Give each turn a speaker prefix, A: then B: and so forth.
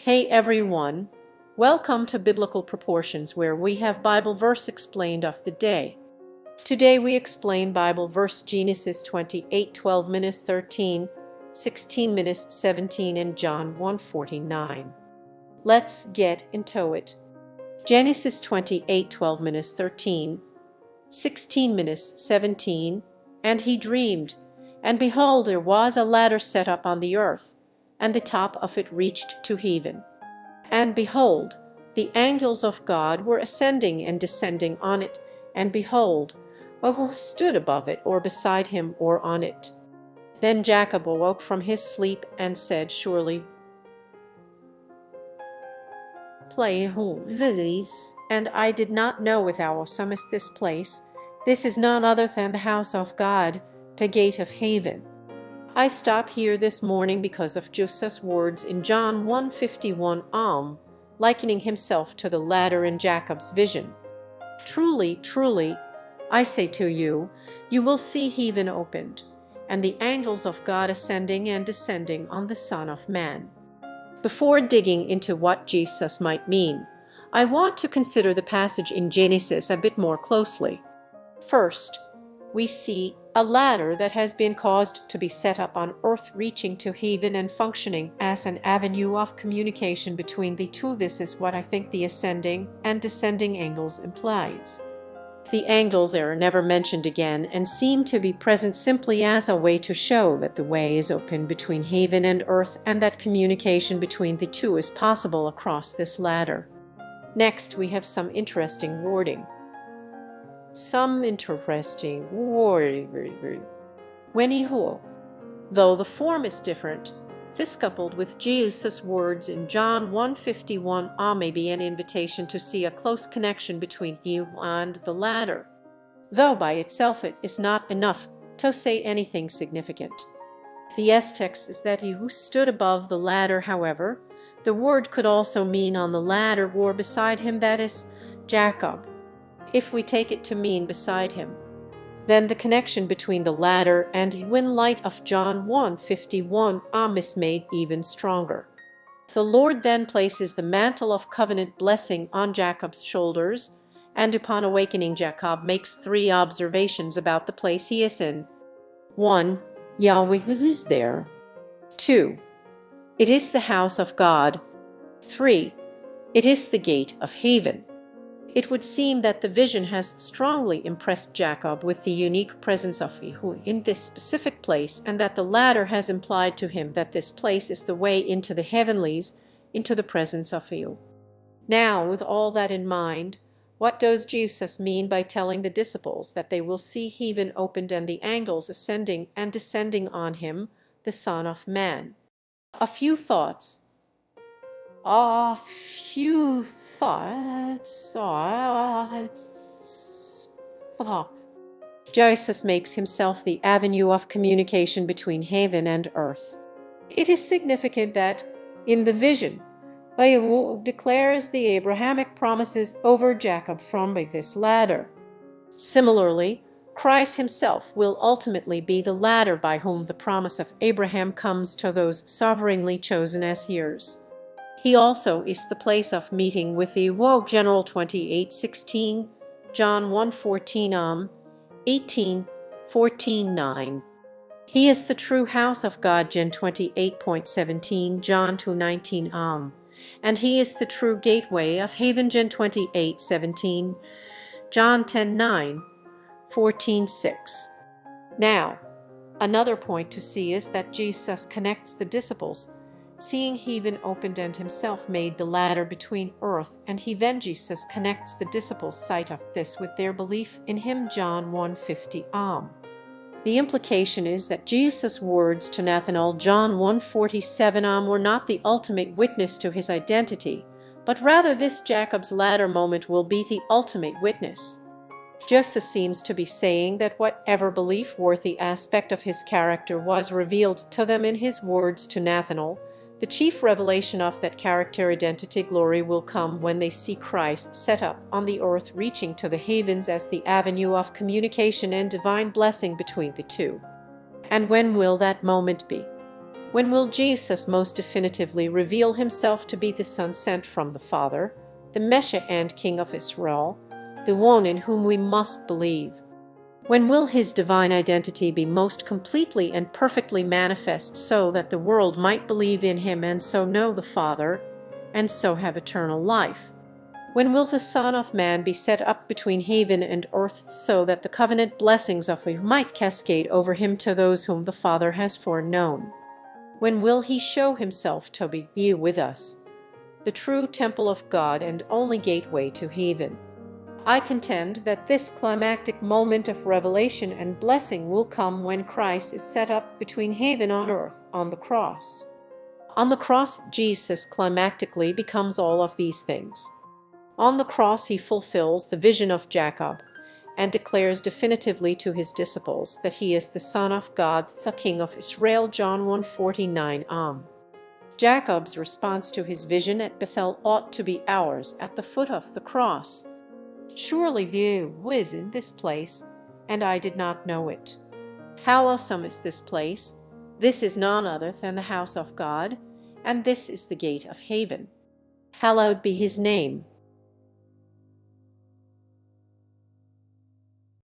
A: Hey everyone, welcome to Biblical Proportions, where we have Bible verse explained of the day. Today we explain Bible verse Genesis 28:12-13, 16-17, and John 1:49. Let's get into it. Genesis 28:12-13, 16-17, and he dreamed, and behold, there was a ladder set up on the earth, and the top of it reached to heaven. And behold, the angels of God were ascending and descending on it, and behold, who stood above it, or beside him, or on it. Then Jacob awoke from his sleep and said, Surely, and I did not know with thou somest this place. This is none other than the house of God, the gate of heaven. I stop here this morning because of Jesus' words in John 1:51, likening himself to the ladder in Jacob's vision. Truly, truly, I say to you, you will see heaven opened, and the angels of God ascending and descending on the Son of Man. Before digging into what Jesus might mean, I want to consider the passage in Genesis a bit more closely. First, we see a ladder that has been caused to be set up on earth, reaching to heaven and functioning as an avenue of communication between the two. This is what I think the ascending and descending angels implies. The angels are never mentioned again and seem to be present simply as a way to show that the way is open between heaven and earth, and that communication between the two is possible across this ladder. Next, we have some interesting wording. When he though the form is different, this coupled with Jesus' words in John 1:51 may be an invitation to see a close connection between he and the ladder, though by itself it is not enough to say anything significant. The text is that he who stood above the ladder. However, the word could also mean on the ladder or beside him, that is, Jacob. If we take it to mean beside him, then the connection between the ladder and in light of John 1:51 is made even stronger. The Lord then places the mantle of covenant blessing on Jacob's shoulders, and upon awakening Jacob makes three observations about the place he is in. 1. Yahweh is there. 2. It is the house of God. 3. It is the gate of heaven. It would seem that the vision has strongly impressed Jacob with the unique presence of Yahweh in this specific place, and that the ladder has implied to him that this place is the way into the heavenlies, into the presence of Yahweh. Now, with all that in mind, what does Jesus mean by telling the disciples that they will see heaven opened and the angels ascending and descending on him, the Son of Man? A few thoughts. Jesus makes himself the avenue of communication between heaven and earth. It is significant that, in the vision, Yahweh declares the Abrahamic promises over Jacob from this ladder. Similarly, Christ himself will ultimately be the ladder by whom the promise of Abraham comes to those sovereignly chosen as heirs. He also is the place of meeting with the awoke. General 28:16, John 1:14, 18:14-9. He is the true house of God. Gen 28:17, John 2:19, and he is the true gateway of heaven. Gen 28:17, John 10:9, 14:6. Now, another point to see is that Jesus connects the disciples, seeing heaven opened and himself made the ladder between earth and heaven. Jesus connects the disciples' sight of this with their belief in him. John 1:50. The implication is that Jesus' words to Nathanael, John 1:47, were not the ultimate witness to his identity, but rather this Jacob's ladder moment will be the ultimate witness. Jesus seems to be saying that whatever belief-worthy aspect of his character was revealed to them in his words to Nathanael, the chief revelation of that character identity glory will come when they see Christ set up on the earth, reaching to the heavens as the avenue of communication and divine blessing between the two. And when will that moment be? When will Jesus most definitively reveal himself to be the Son sent from the Father, the Messiah and King of Israel, the one in whom we must believe? When will his divine identity be most completely and perfectly manifest so that the world might believe in him and so know the Father, and so have eternal life? When will the Son of Man be set up between heaven and earth so that the covenant blessings of him might cascade over him to those whom the Father has foreknown? When will he show himself to be you with us, the true temple of God and only gateway to heaven? I contend that this climactic moment of revelation and blessing will come when Christ is set up between heaven and earth on the cross. On the cross, Jesus climactically becomes all of these things. On the cross, he fulfills the vision of Jacob and declares definitively to his disciples that he is the Son of God, the King of Israel, John 1:49. Jacob's response to his vision at Bethel ought to be ours at the foot of the cross. Surely you was in this place, and I did not know it. How awesome is this place! This is none other than the house of God, and this is the gate of heaven. Hallowed be his name.